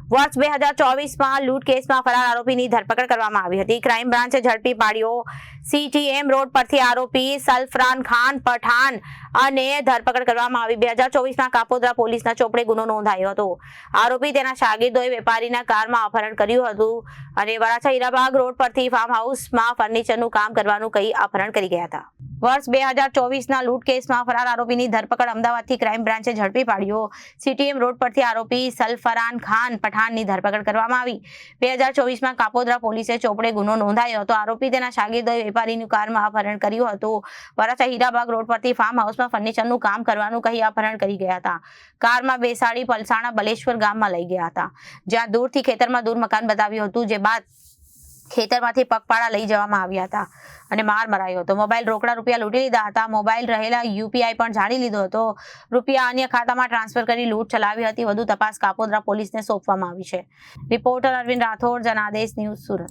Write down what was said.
વર્ષ 2024માં લૂંટ કેસમાં ફરાર આરોપીની ધરપકડ કરવામાં આવી હતી। ક્રાઇમ બ્રાન્ચે ઝડપી પાડ્યો। CTM રોડ પરથી આરોપી સલફરાન ખાન પઠાણ અને ધરપકડ કરવામાં આવી। 2024માં કાપોદ્રા પોલીસના ચોપડે ગુનો નોંધાયો હતો। આરોપી તેના શાગીર્દોએ વેપારીના કારમાં અપહરણ કર્યું હતું અને વરાછા હીરાબાગ રોડ પરથી ફાર્મ હાઉસમાં ફર્નિચરનું કામ કરવાનું કહી અપહરણ કરી ગયા હતા। વર્ષ 2024ના લૂંટ કેસમાં ફરાર આરોપીની ધરપકડ અમદાવાદથી ક્રાઇમ બ્રાન્ચે ઝડપી પાડ્યો। CTM રોડ પરથી આરોપી સલફરાન ખાન પઠાણની ધરપકડ કરવામાં આવી। 2024માં કાપોદ્રા પોલીસે ચોપડે ગુનો નોંધાયો હતો। આરોપી તેના શાગીર્દોએ વેપારીનું કારમાં અપહરણ કર્યું હતું। વરાછા હીરાબાગ રોડ પરથી ફાર્મ હાઉસમાં ફર્નિચરનું કામ કરવાનું કહી અપહરણ કરી ગયા હતા। કારમાં બેસાડી પલસાણા બલેશ્વર ગામમાં લઈ ગયા હતા, જ્યાં દૂરથી ખેતરમાં દૂર મકાન બતાવ્યું હતું, જે બાદ ખેતરમાંથી પગપાળા લઈ જવામાં આવ્યા હતા અને માર મરાયો હતો। મોબાઈલ રોકડા રૂપિયા લૂંટી લીધા હતા। મોબાઈલ રહેલા UPI પણ જાણી લીધો હતો। રૂપિયા અન્ય ખાતામાં ટ્રાન્સફર કરી લૂંટ ચલાવી હતી। વધુ તપાસ કાપોદ્રા પોલીસને સોંપવામાં આવી છે। Reporter Arvind Rathod, Janadesh news, Surat.